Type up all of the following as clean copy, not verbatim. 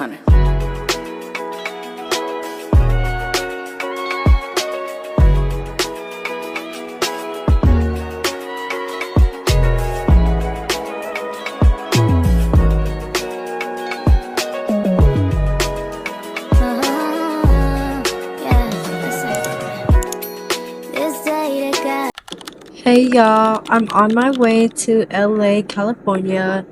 600. Hey y'all, I'm on my way to LA, California,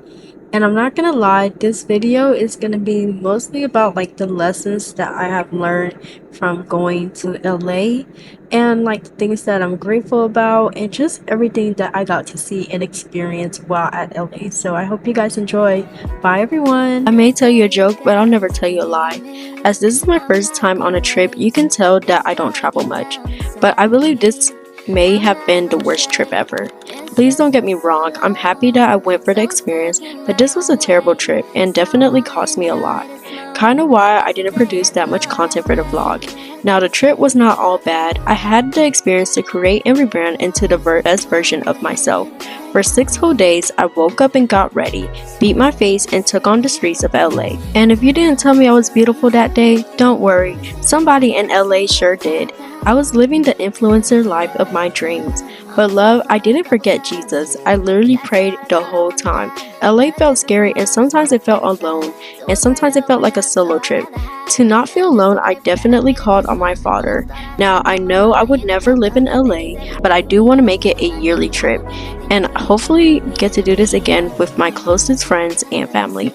and I'm not gonna lie, this video is gonna be mostly about like the lessons that I have learned from going to LA and like the things that I'm grateful about and just everything that I got to see and experience while at LA. So I hope you guys enjoy. Bye everyone. I may tell you a joke, but I'll never tell you a lie. As this is my first time on a trip, you can tell that I don't travel much, but I believe this may have been the worst trip ever. Please don't get me wrong, I'm happy that I went for the experience, but this was a terrible trip and definitely cost me a lot. Kinda why I didn't produce that much content for the vlog. Now the trip was not all bad. I had the experience to create and rebrand into the best version of myself. For 6 whole days, I woke up and got ready, beat my face, and took on the streets of LA. And if you didn't tell me I was beautiful that day, don't worry, somebody in LA sure did. I was living the influencer life of my dreams. But love, I didn't forget Jesus. I literally prayed the whole time. LA felt scary and sometimes it felt alone. And sometimes it felt like a solo trip. To not feel alone, I definitely called on my father. Now, I know I would never live in LA, but I do want to make it a yearly trip. And hopefully get to do this again with my closest friends and family.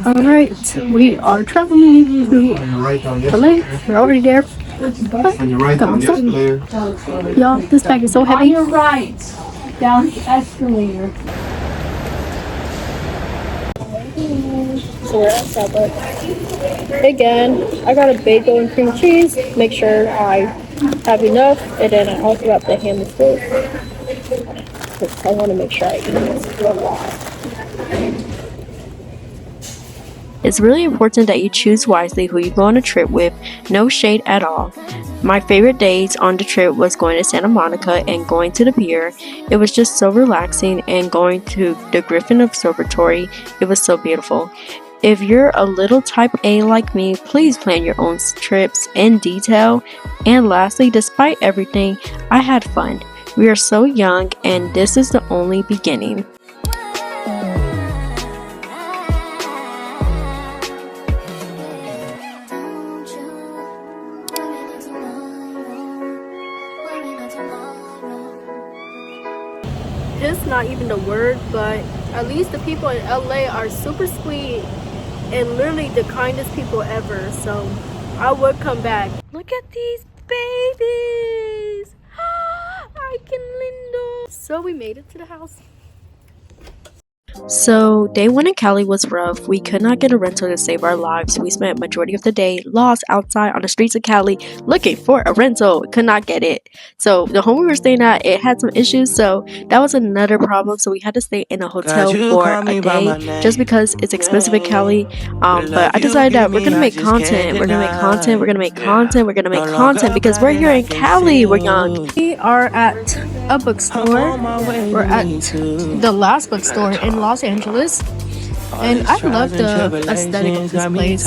Alright, we are traveling to LA. We're already there. Y'all, this bag is so heavy. On your right, down the escalator. So we're at Starbucks. Again, I got a bagel and cream cheese. Make sure I have enough. And then I also got the ham and fruit. Because I want to make sure I eat this for a while. It's really important that you choose wisely who you go on a trip with, no shade at all. My favorite days on the trip was going to Santa Monica and going to the pier. It was just so relaxing, and going to the Griffin Observatory, it was so beautiful. If you're a little type A like me, please plan your own trips in detail. And lastly, despite everything, I had fun. We are so young and this is the only beginning. It's not even the word, but at least the people in LA are super sweet and literally the kindest people ever, so I would come back. Look at these babies. Ay, qué lindo. So we made it to the house. So day 1 in Cali was rough. We could not get a rental to save our lives. We spent majority of the day lost outside on the streets of Cali looking for a rental. Could not get it. So the home we were staying at, it had some issues, so that was another problem. So we had to stay in a hotel for a day just because it's expensive in Cali. But I decided that we're gonna make content. We're gonna make content. We're gonna make content. We're gonna make content because we're here in Cali. We're young. We are at a bookstore. We're at the last bookstore in Los Angeles, and I love the aesthetic of this place.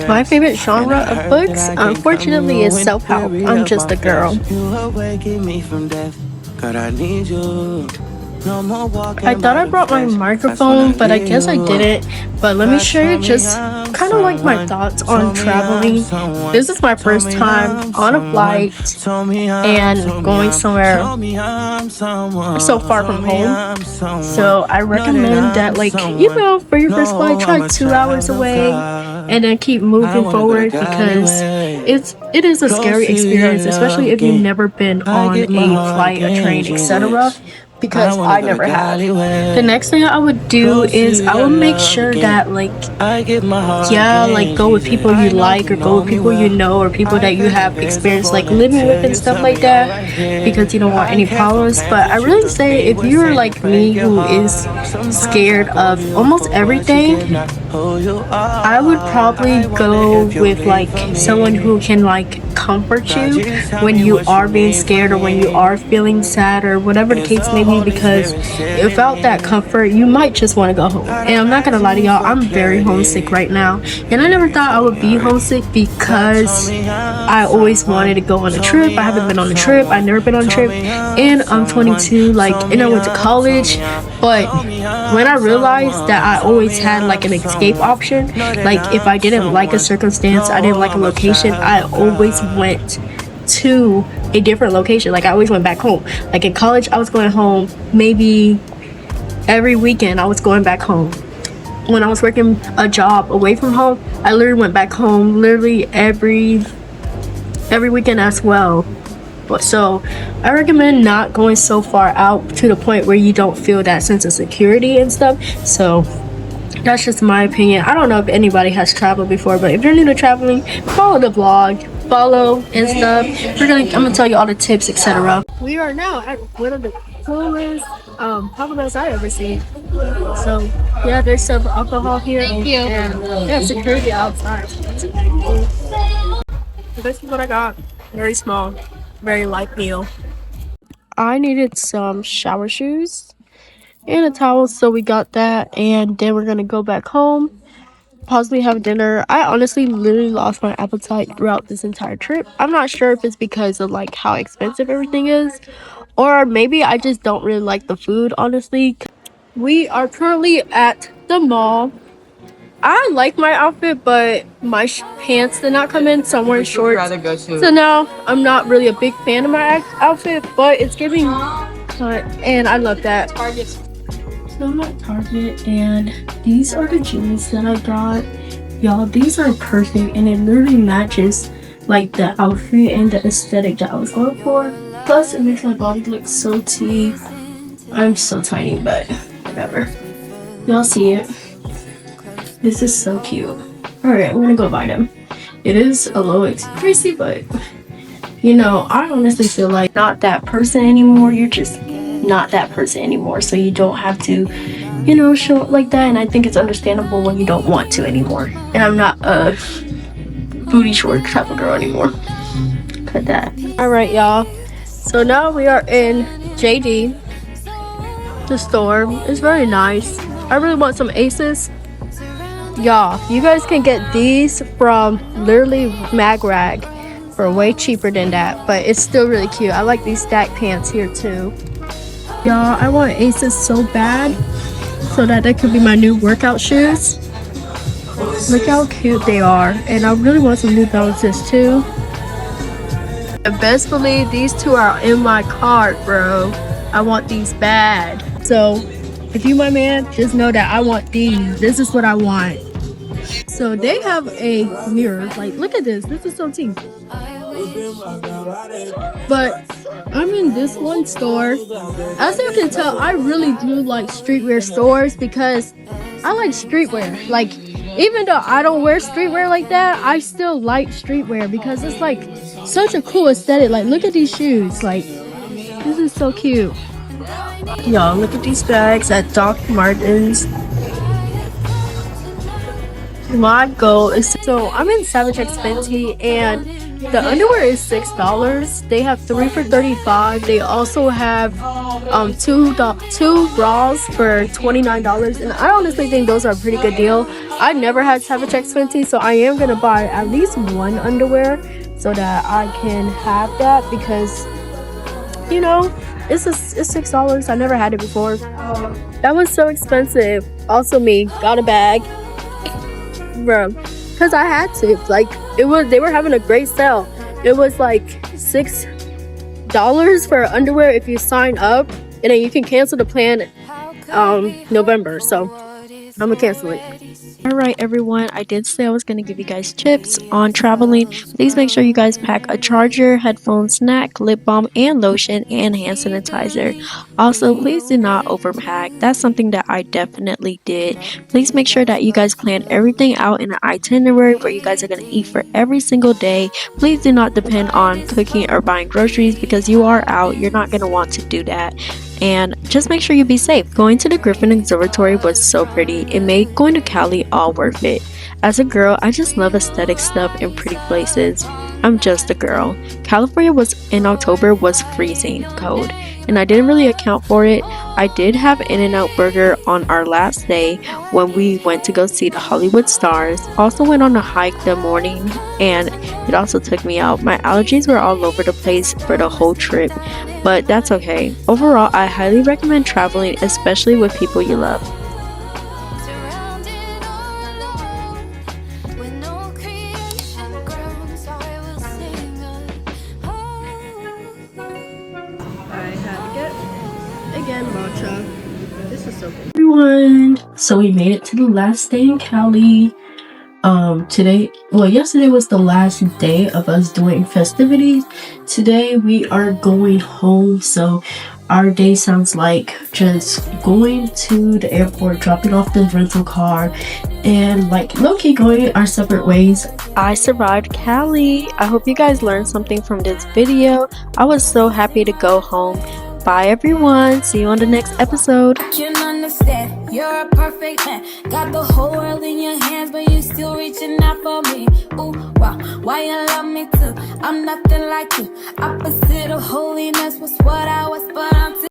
My favorite genre of books, unfortunately, is self-help. I'm just a girl. I thought I brought my microphone, but I guess I didn't. But let me share just kind of like my thoughts on traveling. This is my first time on a flight and going somewhere so far from home. So I recommend that, like, you know, for your first flight, try 2 hours away and then keep moving forward, because it is a scary experience, especially if you've never been on a flight, a train, etc. Because I never have. The next thing I would do is I would make sure that, like, yeah, like, go with people you like, or go with people you know, or people that you have experience like living with and stuff like that, because you don't want any problems. But I really say, if you're like me, who is scared of almost everything, I would probably go with like someone who can like comfort you when you are being scared or when you are feeling sad or whatever the case may be, because without that comfort you might just want to go home. And I'm not gonna lie to y'all, I'm very homesick right now, and I never thought I would be homesick because I always wanted to go on a trip. I haven't been on a trip, I've never been on a trip, and I'm 22, like, and I went to college. But when I realized that I always had like an escape option, like if I didn't like a circumstance, I didn't like a location, I always went to a different location. Like I always went back home. Like in college I was going home maybe every weekend. I was going back home. When I was working a job away from home, I literally went back home literally every weekend as well. But so I recommend not going so far out to the point where you don't feel that sense of security and stuff. So that's just my opinion. I don't know if anybody has traveled before, but if you're new to traveling, follow the vlog, follow and stuff. I'm gonna tell you all the tips, etc. We are now at one of the coolest Taco Bells I've ever seen. So yeah, there's some alcohol here. Thank you. And they have security outside. This is what I got. Very small, very light meal. I needed some shower shoes and a towel, so we got that, and then we're gonna go back home, possibly have dinner. I honestly literally lost my appetite throughout this entire trip. I'm not sure if it's because of like how expensive everything is, or maybe I just don't really like the food, honestly. We are currently at the mall. I like my outfit, but my pants did not come in, so I'm wearing shorts. So now I'm not really a big fan of my outfit, but it's giving cut, and I love that. So I'm at Target, and these are the jeans that I got. Y'all, these are perfect, and it literally matches like the outfit and the aesthetic that I was going for. Plus, it makes my body look so T. I'm so tiny, but whatever. Y'all see it? This is so cute. Alright, I'm gonna go buy them. It is a little pricey, but you know, I honestly feel like not that person anymore. You're just not that person anymore. So you don't have to, you know, show up like that. And I think it's understandable when you don't want to anymore. And I'm not a booty short type of girl anymore. Cut that. Alright, y'all. So now we are in JD. The store is very nice. I really want some Aces. Y'all, you guys can get these from literally Magrag for way cheaper than that, but it's still really cute. I like these stack pants here too. Y'all, I want Aces so bad so that they could be my new workout shoes. Look how cute they are, and I really want some New Balances too. And best believe these two are in my cart, bro. I want these bad. So if you my man, just know that I want these. This is what I want. So they have a mirror. Like, look at this. This is so cheap. But I'm in this one store. As you can tell, I really do like streetwear stores because I like streetwear. Like, even though I don't wear streetwear like that, I still like streetwear because it's like such a cool aesthetic. Like, look at these shoes. Like, this is so cute. Y'all, look at these bags at Doc Martens. My goal is so I'm in Savage X Fenty, and the underwear is $6. They have 3 for $35. They also have two bras for $29, and I honestly think those are a pretty good deal. I never had Savage X Fenty, so I am gonna buy at least one underwear so that I can have that, because you know it's $6. I never had it before. That was so expensive. Also, me got a bag, bro, because I had to. Like, they were having a great sale. It was like $6 for underwear if you sign up, and then you can cancel the plan November. So I'm gonna cancel it. Alright everyone, I did say I was going to give you guys tips on traveling. Please make sure you guys pack a charger, headphones, snack, lip balm, and lotion, and hand sanitizer. Also, please do not overpack. That's something that I definitely did. Please make sure that you guys plan everything out in an itinerary where you guys are going to eat for every single day. Please do not depend on cooking or buying groceries because you are out. You're not going to want to do that. and just make sure you be safe. Going to the Griffin Observatory was so pretty. It made going to Cali all worth it. As a girl, I just love aesthetic stuff and pretty places. I'm just a girl. California was in October was freezing cold, and I didn't really account for it. I did have In-N-Out Burger on our last day when we went to go see the Hollywood stars. Also went on a hike the morning, and it also took me out. My allergies were all over the place for the whole trip, but that's okay. Overall, I highly recommend traveling, especially with people you love. I had to get again matcha. This is so good. Everyone, so we made it to the last day in Cali. Yesterday was the last day of us doing festivities. Today we are going home, so our day sounds like just going to the airport, dropping off the rental car, and like low-key going our separate ways. I survived Cali. I hope you guys learned something from this video. I was so happy to go home. Bye everyone. See you on the next episode. I can understand you're a perfect man. Got the whole world in your hands, but you still reaching out for me. Ooh, wow, why you love me too? I'm nothing like you. Opposite of holiness was what I was, but I'm